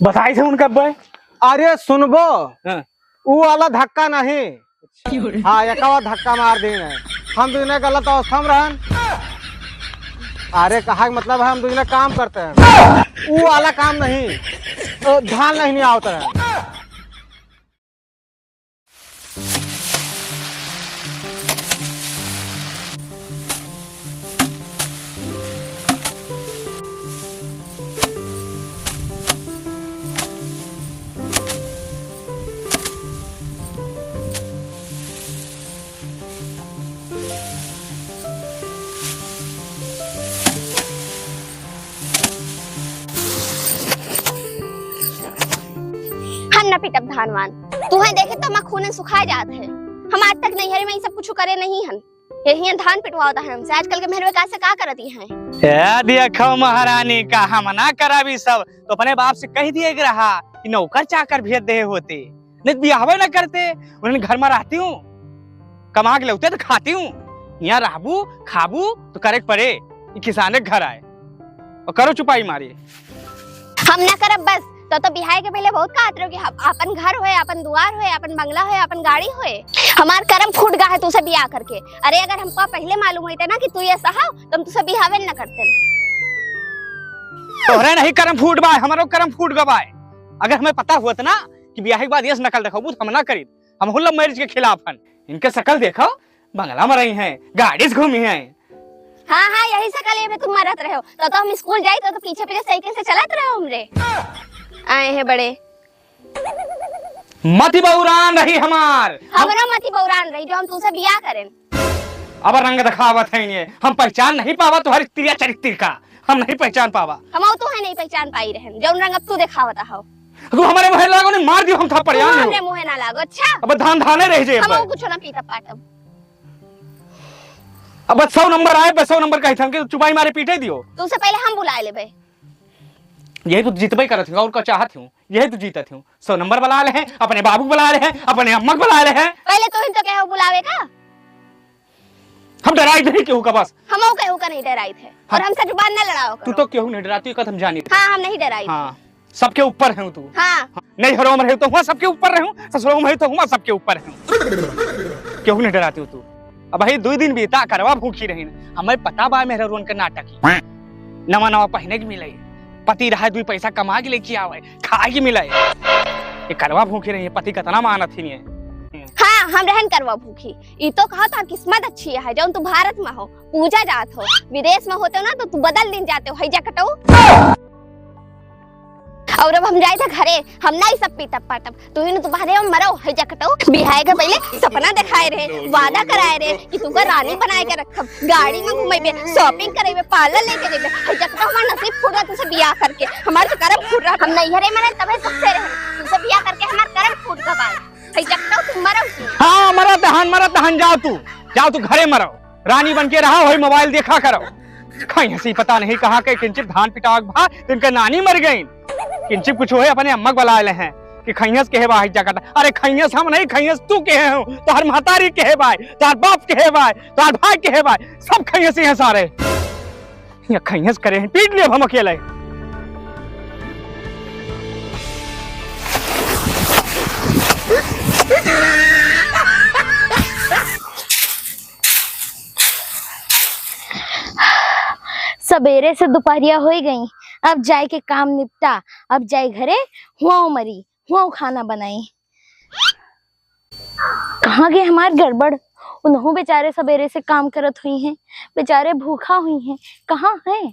बताई थे उनका भाई। अरे सुनबो हाँ। वो वाला धक्का नहीं। हाँ एकवा धक्का मार देना हम दूसरे गलत अवस्था में रहन। अरे कहा मतलब है हम दूसरे काम करते हैं वो वाला काम नहीं ध्यान नहीं आवता है। हम न पिटब धानवान तुहे देखे तो हम खूने सुखाए जाते हैं। हम आज तक नैहरे में सब कुछ करे नहीं हन यही धान पिटवाता है हमसे। आजकल के मेहरवे कैसे का करती हैं देखो महारानी का हम ना करा भी सब तो अपने बाप से कह दिए रहा कि नौकर चाकर भेज दे होते नहीं बिहावे न करते। उन्हें घर में रहती हूँ कमा के लौटे तो खाती हूँ यहाँ रहबू खाबू तो करे पड़े किसान के घर आए और करो चुपाई मारी। हम न करब बस तो बिहार के पहले बहुत कहते रहो कि अपन घर होए अपन दुआर होए अपन बंगला होए अपन गाड़ी होए। हमार कर्म फूट गया है तुझसे बियाह करके। अरे अगर हमको पहले मालूम होता ना कि तू ये सहा तो हम तुझसे बिहावे न करते। तोहरे नहीं कर्म फूट बाय हमारो कर्म फूट गवाए। अगर हमें पता हुआ था ना कि ब्याह के बाद ये नकल देखो हम ना करी हम लव मैरिज के खिलाफ हन। इनके शकल देखो बंगला में रही हैं गाड़ी से घूमी हैं। हाँ हाँ यही शकल में तुम मरत रहे हो तो हम स्कूल जाए तो पीछे पीछे साइकिल से चलत रहे हमरे आए हैं बड़े। मती बहुरान रही हमार हमरा मती बहुरान रही जो हम तुझसे बियाह करें। अब रंग दिखावत है ये हम पहचान नहीं पावा तुम्हारी क्रिया चरित्र का हम नहीं पहचान पावा। हम तो है नहीं पहचान पाई रहन जो रंग अब तू दिखावता हो। तू हमारे मुंह लागो ने मार दियो हम थप्पड़ यार हमरे मुंह ना लागो। अच्छा अब धान धाने रह जे हम कुछ ना पीता पाटब। अब 100 नंबर आए 100 नंबर कहि थम के चुपाई मारे पीटे दियो। तुझसे पहले हम बुला लेबे यही तो जीतबे करत हूं और का चाहत हूं यही तो जीतत हूं। 100 नंबर बुला ले हैं अपने बाबू बुला ले हैं अपने अम्मा बुला ले हैं। पहले तो इन तो कहो बुलावे का हम डराई नहीं क्यों का बस हमो कहो का नहीं डराई थे और हमसे जुबान न लड़ाओ करो। तू तो क्यों नहीं डराती कद हम जानी। हां हम नहीं डराई। हां सबके ऊपर है तू। हां नहीं हरो में रहे तो हुआ सबके ऊपर रहूं ससुरों में तो हुआ सबके ऊपर हूं क्यों नहीं डराती तू। अब भाई 2 दिन बीता करवा भूखी रही हमें पता बा मेरे रोन के नाटक नवा नवा पहने के मिले पति रहा 2 पैसा कमा के लेके आवे खाए के मिले ये करवा भूखी रही पति कितना मानत ही नहीं। हाँ हम रहन करवा भूखी ये तो कहा था किस्मत अच्छी है जब तू भारत में हो पूजा जात हो विदेश में होते हो ना तो तू बदल दिन जाते हो हैजा कटो। और अब हम जाए थे घरे हम नहीं सब पीतब पाटब तू ही तो बाहर मरो हैजा कटो। बिहार के पहले सपना दिखाए रहे वादा कराए रहे कि तुका रानी बनाए के रखब गाड़ी में घुमाइबे शॉपिंग करेबे पार्लर लेके जेबे हैजा कटो। हमार नसीब फूटा तुझसे बियाह करके हमार तो कर्म फूट रहा। हम नहीं हरे मने तबे सबसे रहे तुझसे बियाह करके हमार कर्म फूट गवा हैजा कटो। तुम मरो। हां मरा दहन जाओ तू घरे मरो रानी बन के रहा होई मोबाइल देखा करो। कहीं हंसी पता नहीं कहां के किंचित धान पिटाक भा इनका नानी मर गई किंचित कुछ होए अपने अम्मा बुला ले हैं कि खैयस के है भाई जगत। अरे खैयस हम नहीं खैयस तू के हो तोहर महतारी के है भाई तोहर बाप के है भाई तोहर भाई के है भाई सब खैयस हैं सारे ये खैयस करे हैं पीट लिए हम अकेले। सवेरे से दोपहरिया हो गई अब जाए के काम निपटा अब जाए घरे हुआ मरी हुआ खाना बनाई। कहाँ गए हमार गड़बड़ उन्हों बेचारे सवेरे से काम करत हुई हैं बेचारे भूखा हुई हैं कहाँ हैं।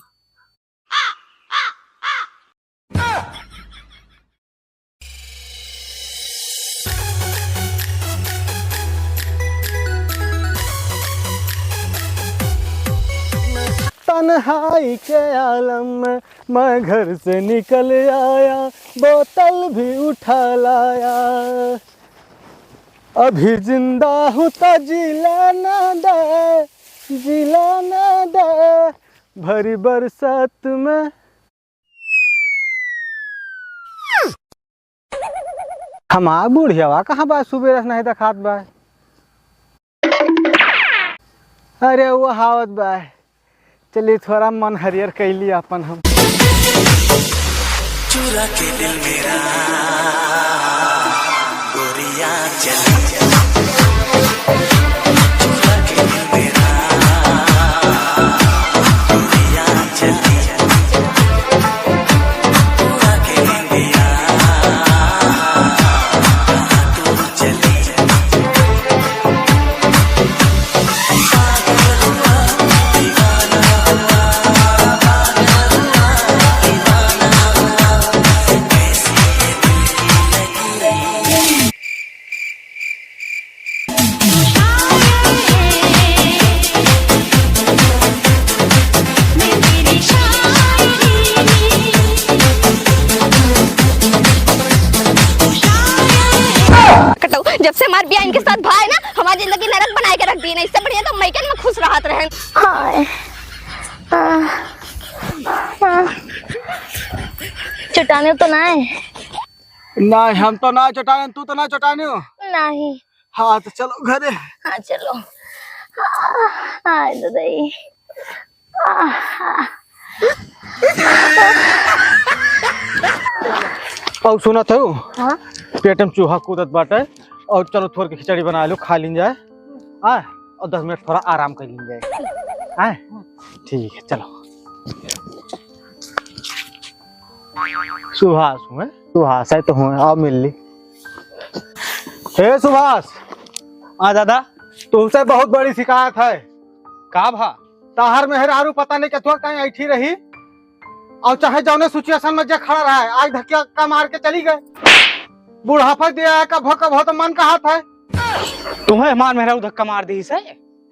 तन्हाई के आलम में मैं घर से निकल आया बोतल भी उठा लाया अभी जिंदा हूँ तो जिला ना दे भरी बरसात में। हमार बुढ़ियावा कहाँ बा सुबह नहीं दिखात बा। अरे वो हावत बा चलिए थोड़ा मन हरियर कैली अपन हम। चुरा के दिल मेरा गोरिया चली चुरा के दिल मेरा गोरिया चली चुरा के दिल मेरा कहाँ तू चली जब से हमारे बिया इनके साथ भाई ना हमारी जिंदगी नरक बनाए के रख दी ना। इससे बढ़िया तो मैकन में खुश रहत रहे। चटाने तो ना है। नहीं हम तो ना चटाने, तू तो ना चटाने हो। नहीं। हाँ तो चलो घरे। हाँ चलो। हाँ दादाई। और सुना था हाँ? पेट में चूहा कूदत बाटे और चलो थोड़ी की खिचड़ी बना लो, खा लीन जाए और 10 मिनट थोड़ा आराम कर लीन जाए। ठीक है चलो। सुभाष हूँ, सुभाष है तो हूँ, आओ मिल ली। हे सुभाष। हाँ दादा। तुमसे बहुत बड़ी शिकायत है। का भा? ताहर मेहरारू पता नहीं कथुआ कहीं ऐठी रही और चाहे जौने सिचुएशन में जे खड़ा रहा है, आज धक्का का मार के चली गए। बुढ़ापा दिया है, कभो कभो तो मन का हाथ है। तुम्हें हमार मेहरारू धक्का मार दी से?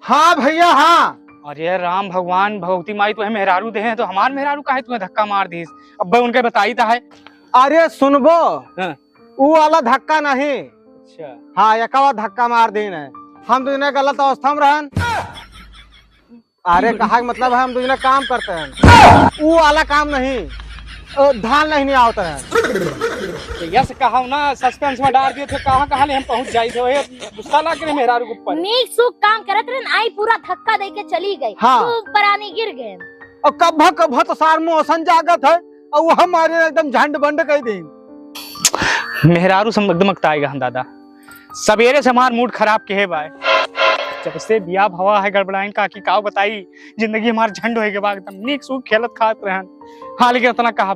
हाँ भैया हाँ। अरे राम भगवान भगवती माई तुम्हें मेहरारू दे हैं तो हमार मेहरारू काहे तुम्हें धक्का मार दी? अब भाई उनके बताई था है। अरे सुनबो, हाँ। वो वाला धक्का नहीं। अच्छा। हाँ यकावा धक्का मार देना। हम दोनों गलत अवस्था में रहन। अरे कहा मतलब है हम दोनों काम करते हैं, वो वाला काम नहीं। धान नहीं आवता है। यस कहा ना, सस्पेंस में डाल दिए थे, कहाँ कहाँ ले हम पहुंच जाए थे। गुस्सा लग रहे मेहरारू के ऊपर। नीक सुख काम करत रहे, आई पूरा धक्का दे के चली गई। हाँ। तो परानी गिर गए। और कभा कभा तो सार मौसन जागत है और वो हमारे एकदम झंड बंड कह दी। मेहरारू से एकदम अकताएगा हम दादा। सवेरे से हमार मूड खराब के है भाई। जब से बिया भवा है गड़बड़ाइन का की काव बताई, जिंदगी हमार झंड होए के बाद एकदम नीक सुख खेलत खात रहन। हाँ लेकिन इतना कहा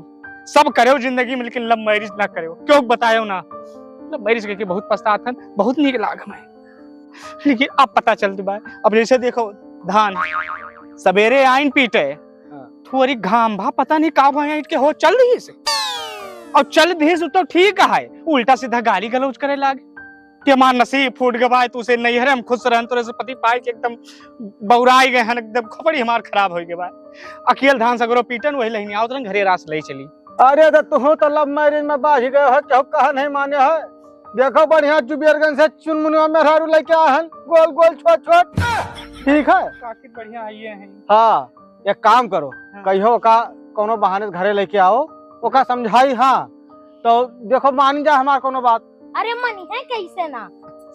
सब करो जिंदगी में, लेकिन लव मैरिज ना करो। क्यों बतायो ना? लव मैरिज करके बहुत पछताथन, बहुत नीक लाग हमें, लेकिन अब पता चलती बाय। अब जैसे देखो धान सवेरे आइन पीटे, थोड़ी घाम भा पता नहीं का भाई के हो चल रही से और चल भी तो ठीक है, उल्टा सीधा गाली गलौज करे लागे कि हमार नसीब फूट गवा तू से नैहरे हम खुश रहन, तोरे से पति पाई के एकदम बौराई गए हन, एकदम खोपड़ी हमार खराब हो गए। अकेल धान सगरो पीटन वही लहनी आओ तो घरे रास ले चली। अरे तो तो लव मैरिज में बाझ गए हो, क्यों कहा नहीं माने है। देखो बढ़िया जुबियरगंज से चुनमुनिया मेहरारू लेके आए हैं, गोल गोल छोट छोट। ठीक है काफी बढ़िया आई है। हाँ एक काम करो, कहियो का कोनो बहाने से घरे लेके आओ, ओका समझाई। हाँ तो देखो मान जा हमार कोनो बात। अरे मनी है कैसे ना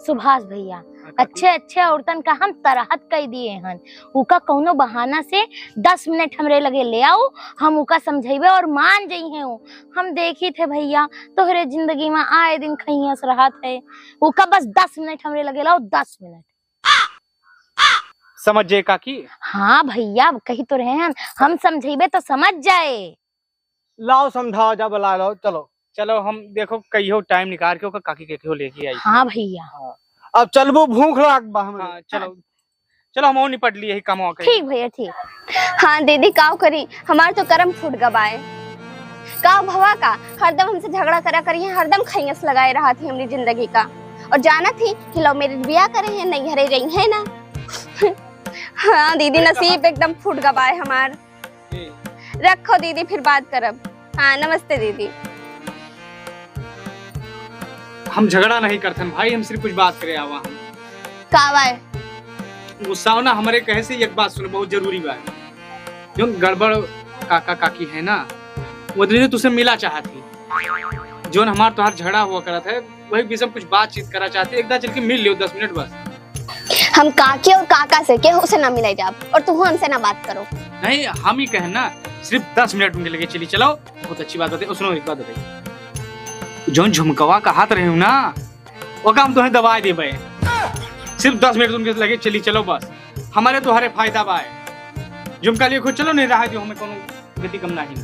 सुभाष भैया, अच्छे अच्छे औरतन का हम तरहत कह दिए हन। उका कौनो बहाना से 10 मिनट हमरे लगे ले आओ, हम उका समझेबे और मान जाई हैं। हम देखी थे भैया तोहरे जिंदगी में आए दिन खैयस रहा थे। उका बस 10 मिनट हमरे लगे लाओ, 10 मिनट समझ जाए काकी। हाँ भैया कही तो रहे हैं, हम समझेबे तो समझ जाए। लाओ समझाओ जा, बुला लो। चलो चलो हम देखो कहियो टाइम निकाल के काकी के कहियो लेके आई। हाँ भैया। अब चलबो, भूख लाग बा हमरे। हाँ चलो चलो हम निपट लिए काम हो के। ठीक भैया ठीक। हाँ दीदी काव करी, हमार तो कर्म फूट गवाए। काव भवा का हरदम हमसे झगड़ा करा करी है, हरदम खैयस लगाए रहा थी हमरी जिंदगी का। और जाना थी कि लव मैरिज बिया करे हैं, नहीं हरे रही है ना। हाँ दीदी नसीब एकदम फूट गवाए हमार। रखो दीदी फिर बात करब। हाँ नमस्ते दीदी। हम झगड़ा नहीं करते भाई, हम सिर्फ कुछ बात करे आवा। हम कावा गुस्सा ना हमारे कहे से एक बात सुनो, बहुत जरूरी बात। जो गड़बड़ काका काकी है ना, वो दिन तुझसे मिला चाहती, जो हमार तुम्हार झगड़ा हुआ करा था वही भी सब कुछ बातचीत करा चाहती। एक बार चल के मिल लियो 10 मिनट बस। हम काकी और काका से केहू से ना मिले जाब और तू हमसे ना बात करो। नहीं हम ही कहे ना सिर्फ 10 मिनट उनके लगे चली चलो। बहुत अच्छी बात होती है। सुनो एक बात बताइए, जो झुमकवा का हाथ रहे हो ना वो काम तुम्हें दबा दे भाई। सिर्फ 10 मिनट उनके लगे चली चलो बस, हमारे तुम्हारे फायदा बा है। झुमका लिए खुद चलो, नहीं रहा जो हमें कोनो गति कम नहीं।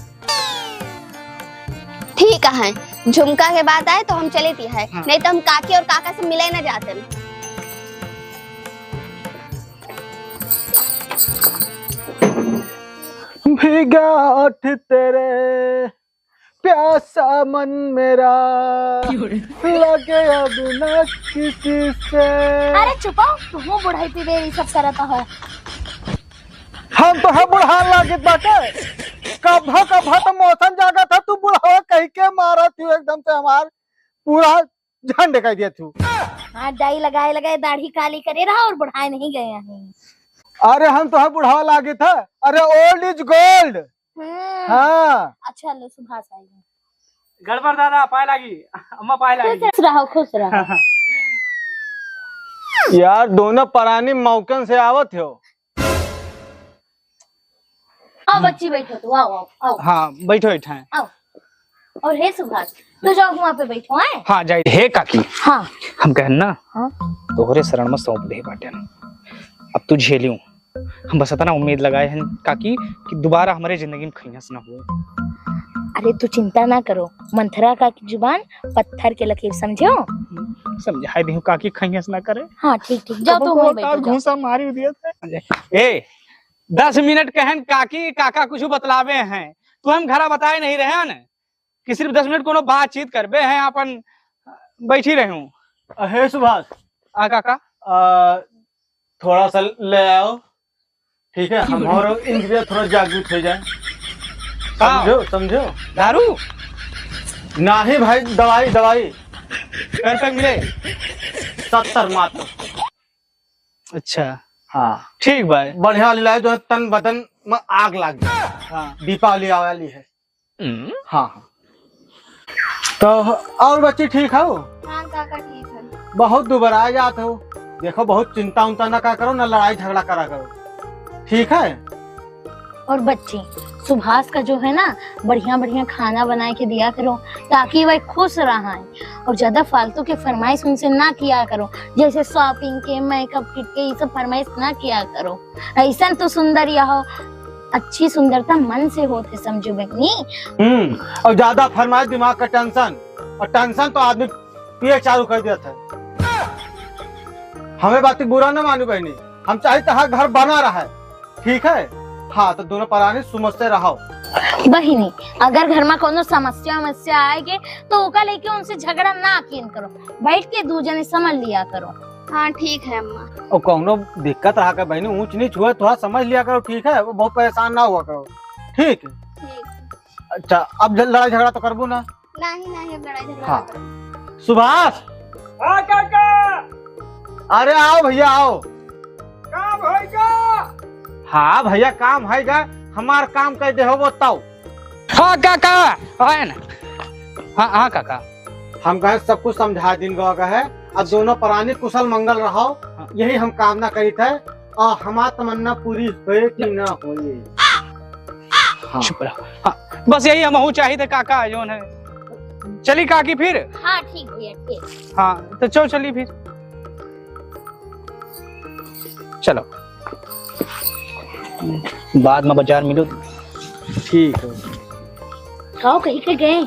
ठीक है, झुमका के बाद आए तो हम चले थी है, हाँ। नहीं तो हम काकी और काका से मिले न जाते। भीगा ओठ तेरे प्यासा मन मेरा लगे अब न किसी से। अरे चुपाओ, तुम बुढ़ाई पे ये सब करता है। हम तो है बुढ़ा लागे बाटे। कभा तो मौसम जागा था, तू बुढ़ावा कह के मारा थी एकदम से हमार पूरा झंड कह दिया तू। हाँ, डाई लगाए लगाए दाढ़ी काली करे रहा और बुढ़ाए नहीं गए हैं। अरे हम तो है बुढ़ावा लागे था। अरे ओल्ड इज गोल्ड। हाँ अच्छा लो, सुभाष आई गड़बड़ दादा, पाए लागी अम्मा, पाए लागी। खुश रहो खुश रहो। यार दोनों परानी मौकन से आवत हो। आओ बच्ची बैठो, तो आओ आओ आओ हाँ बैठो बैठा है। आओ। और हे सुभाष, तो जाओ वहाँ पे बैठो है। हाँ जाए। हे काकी, हाँ हम कहन ना हाँ तोहरे शरण में सौंप दे बाटे ना, अब तू झेलियो। हम बस इतना उम्मीद लगाए हैं काकी कि दोबारा हमारे जिंदगी में खैस ना हो। अरे तू चिंता ना करो, मंथरा का की जुबान पत्थर के लकीर, समझो। समझाई दी काकी खैस ना करे। हाँ ठीक ठीक, जाओ तो वहीं बैठो जाओ। घूसा मारी दिया था। ए 10 मिनट कहन काकी काका कुछ बतलावे हैं, तो हम घरा बताए नहीं रहे हैं कि सिर्फ 10 मिनट कोनो बातचीत करबे हैं, अपन बैठी रहे हूँ। हे सुभाष, आ काका थोड़ा सा ले आओ, ठीक है? हमारा इंद्रिय थोड़ा जागृत हो जाए। समझो समझो। दारू नहीं भाई, दवाई दवाई। घर पे मिले 70 मात्र। अच्छा हाँ ठीक भाई। बढ़िया लाए जो है, तन बदन में आग लग गई। हाँ दीपावली आवाली है। हाँ हाँ। तो और बच्ची ठीक हो? हाँ काका ठीक है। बहुत दुबरा जाते हो, देखो बहुत चिंता उनता ना क्या करो, ना लड़ाई झगड़ा करा करो, ठीक है? और बच्ची सुभाष का जो है ना, बढ़िया बढ़िया खाना बना के दिया करो ताकि वह खुश रहा है। और ज्यादा फालतू के फरमाइश उनसे ना किया करो, जैसे शॉपिंग के, मेकअप किट के, ये सब फरमाइश ना किया करो। ऐसा तो सुंदर या हो, अच्छी सुंदरता मन से होते, समझो बहनी। और ज्यादा फरमाइश दिमाग का टेंशन, और टेंशन तो आदमी पिए चालू कर दिया था। हमें बात बुरा ना मानो बहनी, हम चाहते हैं घर बना रहा है, ठीक है? हाँ तो दोनों परानी सुमझ से रहो। बहिनी अगर घर में कोनो समस्या आएगी तो ओका लेके उनसे झगड़ा ना किन करो, बैठ के दो जने समझ लिया करो। हाँ ठीक है अम्मा। और कौनो दिक्कत रहा कर बहनी, ऊंच नीच हुआ थोड़ा समझ लिया करो, ठीक है? वो बहुत परेशान ना हुआ करो, ठीक? ठीक। अच्छा अब लड़ाई झगड़ा तो करबो ना? नहीं नहीं, अब लड़ाई झगड़ा हाँ। ना करो। सुभाष, हाँ काका। अरे आओ भैया आओ। काम होएगा। हाँ भैया काम है गा, हमार काम कर दे हो वो ताऊ। हाँ काका आए ना। हाँ हाँ काका, हम कहे सब कुछ समझा दिन का है, अब दोनों प्राणी कुशल मंगल रहो, यही हम कामना करी थे। और हमार तमन्ना पूरी हुए कि ना हुए। हाँ। चुप रहो। हाँ बस यही हम चाहिए थे काका, जो है चली काकी फिर। हाँ ठीक भैया ठीक। हाँ तो चलो चली फिर, चलो बाद में बाजार मिलो। ठीक है। खाओ कहीं के गए?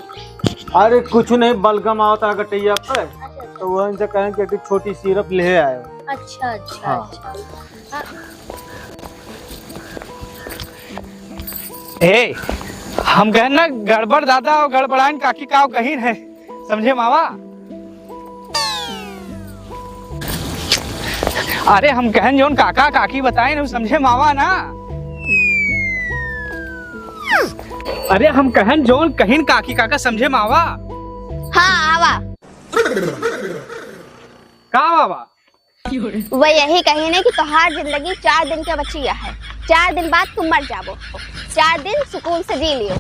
अरे कुछ नहीं, बलगम आवता गटैया पर, तो वो इनसे कहें कि छोटी सिरप ले आए। अच्छा अच्छा हाँ। अच्छा। ए हम कहें ना गड़बड़ दादा और गड़बड़ाइन काकी का कहीं है, समझे मावा? अरे हम कहें जोन काका काकी बताए ना, समझे मावा ना? अरे हम कहें जोन कहीं काकी काका, समझे मावा? हाँ आवा। का बाबा? वो यही कही ने कि तोहार जिंदगी 4 दिन के बचिया है, 4 दिन बाद तुम मर जाबो, 4 दिन सुकून से जी लियो।